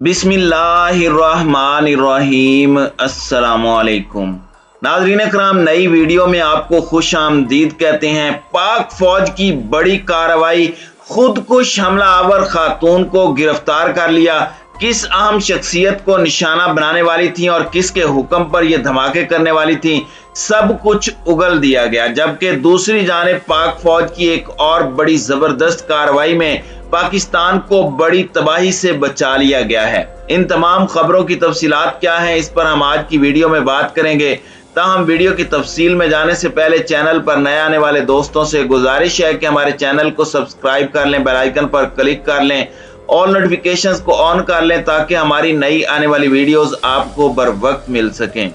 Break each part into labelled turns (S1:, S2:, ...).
S1: बिस्मिल्लाहिर्रहमानिर्रहीम। अस्सलामुअलैकुम नाज़रीन कराम, नई वीडियो में आपको खुश आमदीद कहते हैं। पाक फौज की बड़ी कार्रवाई, खुदकुश हमला आवर खातून को गिरफ्तार कर लिया। किस अहम शख्सियत को निशाना बनाने वाली थी और किसके हुक्म पर यह धमाके करने वाली थी, सब कुछ उगल दिया गया। जबकि दूसरी जानिब पाक फौज की एक और बड़ी जबरदस्त कार्रवाई में पाकिस्तान को बड़ी तबाही से बचा लिया गया है। इन तमाम खबरों की तफसीलात क्या हैं, इस पर हम आज की वीडियो में बात करेंगे। ताहम वीडियो की तफसील में जाने से पहले चैनल पर नए आने वाले दोस्तों से गुजारिश है कि हमारे चैनल को सब्सक्राइब कर लें, बेल आइकन पर क्लिक कर लें, ऑल नोटिफिकेशंस को ऑन कर लें ताकि हमारी नई आने वाली वीडियोस आपको बर वक्त मिल सकें।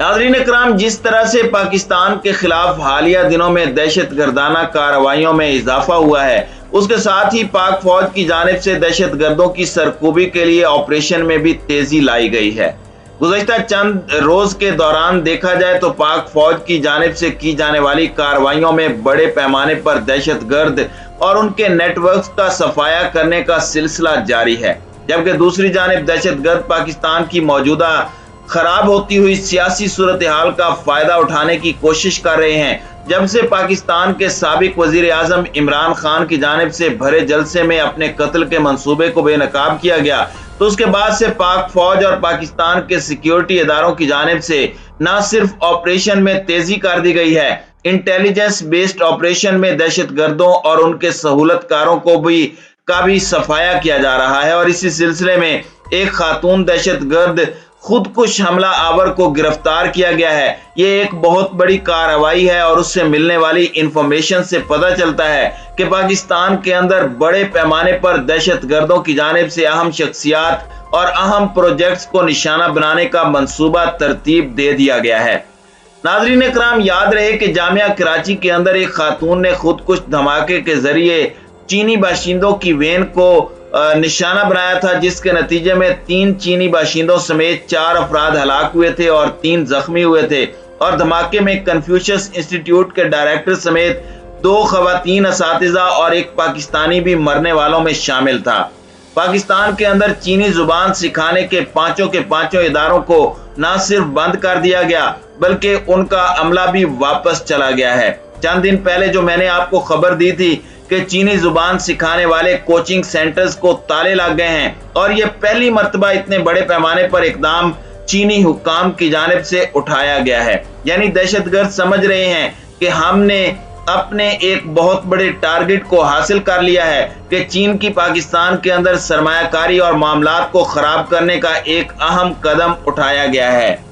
S1: नाज़रीन इकराम, जिस तरह से पाकिस्तान के खिलाफ हालिया दिनों में दहशत गर्दाना कार्रवाइयों में इजाफा हुआ है, उसके साथ ही पाक फौज की जानिब से दहशत गर्दों की सरकूबी के लिए ऑपरेशन में भी तेजी लाई गई है। गुज़श्ता चंद रोज के दौरान देखा जाए तो पाक फौज की जानिब से की जाने वाली कार्रवाइयों में बड़े पैमाने पर दहशत गर्द और उनके नेटवर्क का सफाया करने का सिलसिला जारी है। जबकि दूसरी जानिब दहशत गर्द पाकिस्तान की मौजूदा खराब होती हुई सियासी सूरत हाल का फायदा उठाने की कोशिश कर रहे हैं। जब से पाकिस्तान के साबिक वजीर आजम इमरान खान की जानिब से भरे जलसे में अपने कत्ल के मंसूबे को बेनकाब किया गया, तो उसके बाद से पाक फौज और पाकिस्तान के सिक्योरिटी इदारों की जानिब से न सिर्फ ऑपरेशन में तेजी कर दी गई है, इंटेलिजेंस बेस्ड ऑपरेशन में दहशत गर्दों और उनके सहूलतकारों को भी सफाया किया जा रहा है। और इसी सिलसिले में एक खातून दहशत गर्द खुदकुश हमला आवर को गिरफ्तार किया गया है। ये एक बहुत बड़ी कार्रवाई है और उससे मिलने वाली इंफॉर्मेशन से पता चलता है कि पाकिस्तान के अंदर बड़े पैमाने पर दहशत गर्दों की जानिब से अहम शख्सियात और अहम प्रोजेक्ट्स को निशाना बनाने का मंसूबा तरतीब दे दिया गया है। नाज़रीन इकराम, याद रहे कि जामिया कराची के अंदर एक खातून ने खुदकुश धमाके के जरिए चीनी बाशिंदों की वैन को निशाना बनाया था, जिसके नतीजे में 3 चीनी बाशिंदों समेत 4 अफराद हलाक हुए थे और 3 जख्मी हुए थे। और धमाके में कन्फ्यूशियस इंस्टीट्यूट के डायरेक्टर समेत 2 खवातीन असातिज़ा और एक पाकिस्तानी भी मरने वालों में शामिल था। पाकिस्तान के अंदर चीनी जुबान सिखाने के पांचों इदारों को न सिर्फ बंद कर दिया गया बल्कि उनका अमला भी वापस चला गया है। चंद दिन पहले जो मैंने आपको खबर दी थी कि चीनी जुबान सिखाने वाले कोचिंग सेंटर्स को ताले लग गए हैं, और यह पहली मर्तबा इतने बड़े पैमाने पर इकदाम चीनी हुक्काम की जानिब से उठाया गया है। यानी दहशतगर्द समझ रहे हैं कि हमने अपने एक बहुत बड़े टारगेट को हासिल कर लिया है कि चीन की पाकिस्तान के अंदर सरमायाकारी और मामलात को खराब करने का एक अहम कदम उठाया गया है।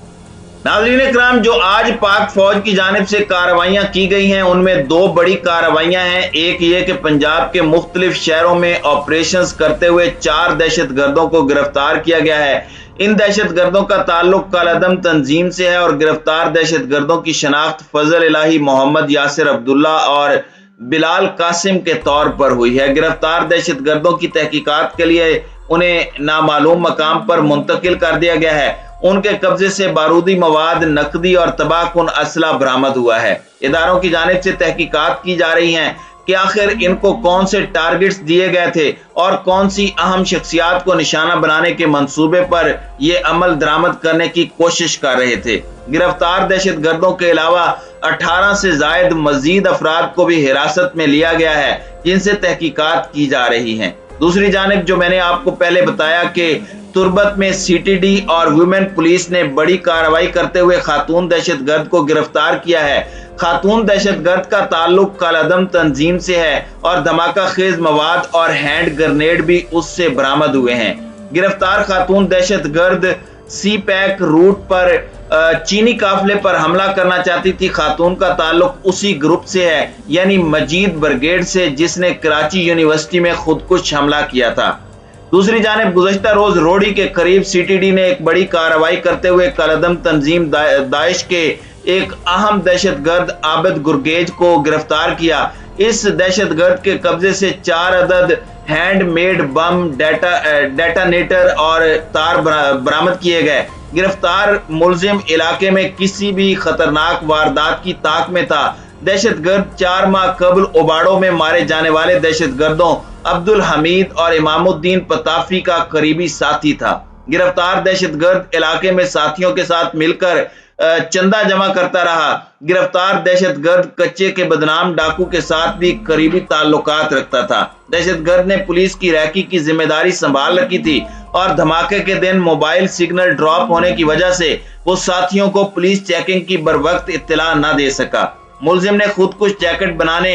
S1: नाज़रीन इकराम, जो आज पाक फौज की जानिब से कार्रवाइयां की गई हैं, उनमें 2 बड़ी कार्रवाइयां हैं। एक ये कि पंजाब के मुख्तलिफ शहरों में ऑपरेशंस करते हुए 4 दहशत गर्दों को गिरफ्तार किया गया है। इन दहशत गर्दों का ताल्लुक कलअदम तंजीम से है और गिरफ्तार दहशत गर्दों की शनाख्त फजल इलाही, मोहम्मद यासिर अब्दुल्ला और बिलाल कासिम के तौर पर हुई है। गिरफ्तार दहशत गर्दों की तहकीकात के लिए उन्हें नामालूम मकाम पर मुंतकिल कर दिया गया है। उनके कब्जे से बारूदी मवाद, नकदी और तबाहकुन असला बरामद हुआ है। इदारों की जानिब से तहकीकात की जा रही हैं कि आखिर इनको कौन से टारगेट्स दिए गए थे और कौन सी अहम शख्सियात को निशाना बनाने के मंसूबे पर ये अमल दरामद करने की कोशिश कर रहे थे। गिरफ्तार दहशत गर्दों के अलावा 18 से जायद मजीद अफराद को भी हिरासत में लिया गया है, जिनसे तहकीकात की जा रही हैं। दूसरी जानिब जो मैंने आपको पहले बताया कि तुर्बत में सीटीडी और वुमेन पुलिस ने बड़ी कार्रवाई करते हुए खातून दहशत गर्द को गिरफ्तार किया है। खातून दहशत गर्द का ताल्लुक कलअदम तंजीम से है और धमाका खेज मवाद और हैंड ग्रेनेड भी उससे बरामद हुए हैं। गिरफ्तार खातून दहशत गर्द सी पैक रूट पर चीनी काफिले पर हमला करना चाहती थी। खातून का ताल्लुक उसी ग्रुप से है, यानी मजीद ब्रिगेड से, जिसने कराची यूनिवर्सिटी में खुदकुश हमला किया था। दूसरी जानिब गुज़श्ता रोज रोडी के करीब सीटीडी ने एक बड़ी कार्रवाई करते हुए कलअदम तंजीम दाइश के एक अहम दहशत गर्द आबिद गुरगेज को गिरफ्तार किया। इस दहशत गर्द के कब्जे से 4 अदद हैंडमेड बम, डेटानेटर और तार बरामद किए गए। गिरफ्तार मुलजिम इलाके में किसी भी खतरनाक वारदात की ताक में था, दहशत गर्द 4 माह कबल ओबाड़ो में मारे जाने वाले दहशत गर्दों अब्दुल हमीद और इमामुद्दीन पताफी का करीबी साथी था। गिरफ्तार दहशत गर्द इलाके में साथियों के साथ मिलकर चंदा जमा करता रहा। गिरफ्तार दहशत गर्द कच्चे के बदनाम डाकू के साथ भी करीबी ताल्लुकात रखता था। दहशत गर्द ने पुलिस की रैकी की जिम्मेदारी संभाल रखी थी और धमाके के दिन मोबाइल सिग्नल ड्रॉप होने की वजह से वो साथियों को पुलिस चेकिंग की बरवक्त इत्तला न दे सका। मुलजिम ने खुदकुश जैकेट बनाने,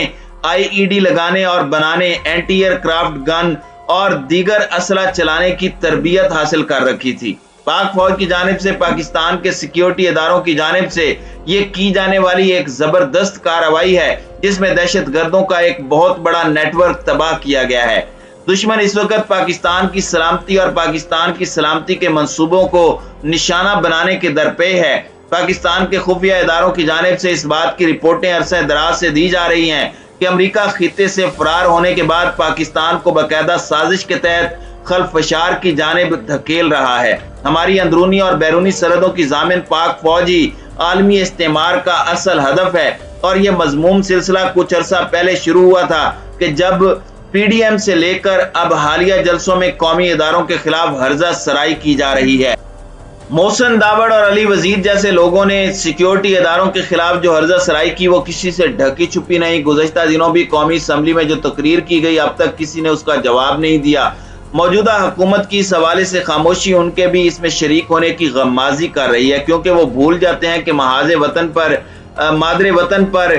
S1: IED लगाने और बनाने, एंटी एयरक्राफ्ट गन और दीगर असला चलाने की तरबियत हासिल कर रखी थी। पाक फौज की जानिब से पाकिस्तान के सिक्योरिटी इदारों की जानिब से ये की जाने वाली एक जबरदस्त कार्रवाई है जिसमें दहशत गर्दों का एक बहुत बड़ा नेटवर्क तबाह किया गया है। दुश्मन इस वक्त पाकिस्तान की सलामती और पाकिस्तान की सलामती के मंसूबों को निशाना बनाने के दरपे है। पाकिस्तान के खुफिया इदारों की जानिब से इस बात की रिपोर्टें अरसे दराज से दी जा रही हैं कि अमेरिका खित्ते से फरार होने के बाद पाकिस्तान को बाकायदा साजिश के तहत खलफशार की जानिब धकेल रहा है। हमारी अंदरूनी और बैरूनी सरहदों की जामिन पाक फौज ही आलमी इस्तेमार का असल हदफ है और यह मजमूम सिलसिला कुछ अरसा पहले शुरू हुआ था कि जब PDM से लेकर अब हालिया जलसों में कौमी इदारों के खिलाफ हर्जा सराई की जा रही है। मोहसिन दावड़ और अली वजीर जैसे लोगों ने सिक्योरिटी इदारों के खिलाफ जो हर्जा सराई की वो किसी से ढकी छुपी नहीं। गुज़श्ता दिनों भी कौमी असम्बली में जो तकरीर की गई अब तक किसी ने उसका जवाब नहीं दिया। मौजूदा हुकूमत की इस हवाले से खामोशी उनके भी इसमें शरीक होने की गम्माजी कर रही है, क्योंकि वो भूल जाते हैं कि महाज़े वतन पर, मादरे वतन पर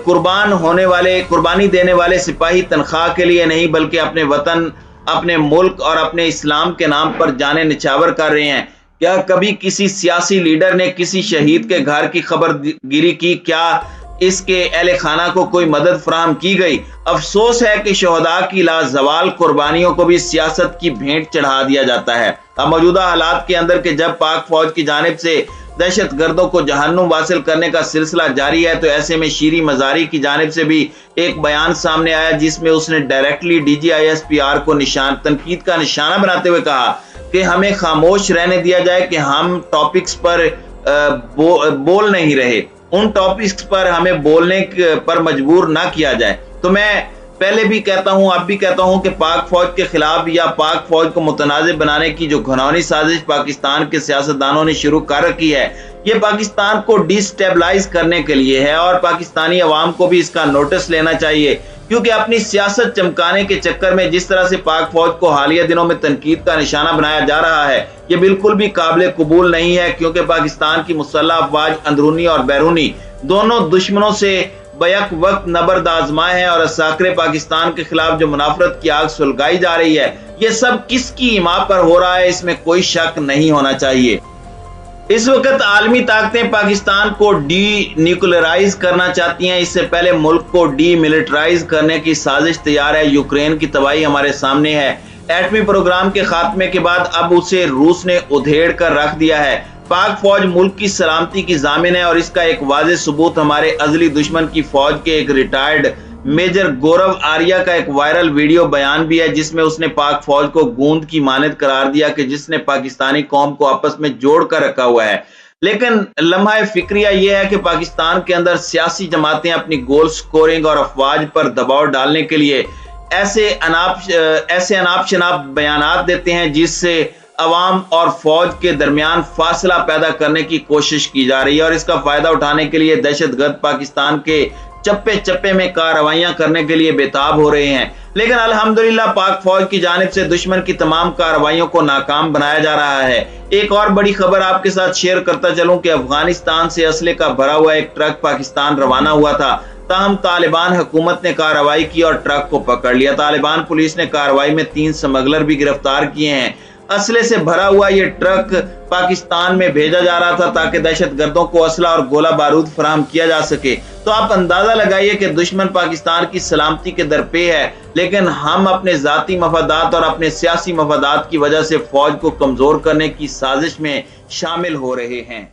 S1: कुर्बानी देने वाले सिपाही तनख्वाह के लिए नहीं बल्कि अपने वतन, अपने मुल्क और अपने इस्लाम के नाम पर जाने निछावर कर रहे हैं। क्या कभी किसी सियासी लीडर ने किसी शहीद के घर की खबरगिरी की? क्या इसके अहले खाना को कोई मदद फराहम की गई? अफसोस है कि शहदा की लाजवाल कुर्बानियों को भी सियासत की भेंट चढ़ा दिया जाता है। अब मौजूदा हालात के अंदर के जब पाक फौज की जानिब से दहशत गर्दों को जहन्नुम वासिल करने का सिलसिला जारी है, तो ऐसे में शीरी मजारी की जानिब से भी एक बयान सामने आया जिसमें उसने डायरेक्टली DGISPR को तनकीद का निशाना बनाते हुए कहा कि हमें खामोश रहने दिया जाए कि हम टॉपिक्स पर बोल नहीं रहे, उन टॉपिक्स पर हमें बोलने पर मजबूर ना किया जाए। तो मैं पहले भी कहता हूं, अब भी कहता हूं कि पाक फौज के खिलाफ या पाक फौज को मुतनाज़िब बनाने की जो घिनौनी साजिश पाकिस्तान के सियासतदानों ने शुरू कर रखी है, ये पाकिस्तान को डिस्टेबलाइज करने के लिए है और पाकिस्तानी अवाम को भी इसका नोटिस लेना चाहिए, क्योंकि अपनी सियासत चमकाने के चक्कर में जिस तरह से पाक फौज को हालिया दिनों में तनकीद का निशाना बनाया जा रहा है, ये बिल्कुल भी काबिल कबूल नहीं है। क्योंकि पाकिस्तान की मुसल्लह अफवाज अंदरूनी और बैरूनी दोनों दुश्मनों से बैक वक्त नबर्द आजमाए हैं और असाकरे पाकिस्तान के खिलाफ जो मुनाफरत की आग सुलगाई जा रही है, ये सब किसकी हिमा पर हो रहा है, इसमें कोई शक नहीं होना चाहिए। इस वक्त आलमी ताकतें पाकिस्तान को डी-न्यूक्लियराइज करना चाहती हैं। इससे पहले मुल्क को डी-मिलिटराइज करने की साजिश तैयार है। यूक्रेन की तबाही हमारे सामने है। एटमी प्रोग्राम के खात्मे के बाद अब उसे रूस ने उधेड़ कर रख दिया है। पाक फौज मुल्क की सलामती की जामिन है और इसका एक वाज़ेह सबूत हमारे अजली दुश्मन की फौज के एक रिटायर्ड मेजर गौरव आर्या का एक वायरल वीडियो बयान भी है, जिसमें उसने पाक फौज को गूंद की मानद करार दिया कि जिसने पाकिस्तानी कौम को आपस में जोड़ कर रखा हुआ है। लेकिन लम्हा फिक्रिया यह है कि पाकिस्तान के अंदर सियासी जमातें अपनी गोल स्कोरिंग और अफवाज पर दबाव डालने के लिए ऐसे अनाप शनाप बयानात देते हैं जिससे अवाम और फौज के दरमियान फासला पैदा करने की कोशिश की जा रही है और इसका फायदा उठाने के लिए दहशतगर्द पाकिस्तान के चप्पे चप्पे में कार्रवाइयां करने के लिए बेताब हो रहे हैं। लेकिन अल्हम्दुलिल्लाह पाक फौज की जानिब से दुश्मन की तमाम कार्रवाइयों को नाकाम बनाया जा रहा है। एक और बड़ी खबर आपके साथ शेयर करता चलूं कि अफगानिस्तान से असले का भरा हुआ एक ट्रक पाकिस्तान रवाना हुआ था, ताहम तालिबान हुकूमत ने कार्रवाई की और ट्रक को पकड़ लिया। तालिबान पुलिस ने कार्रवाई में 3 स्मगलर भी गिरफ्तार किए हैं। असले से भरा हुआ ये ट्रक पाकिस्तान में भेजा जा रहा था ताकि दहशतगर्दों को असला और गोला बारूद फराहम किया जा सके। तो आप अंदाजा लगाइए कि दुश्मन पाकिस्तान की सलामती के दरपे है, लेकिन हम अपने जाती मफादात और अपने सियासी मफादात की वजह से फौज को कमजोर करने की साजिश में शामिल हो रहे हैं।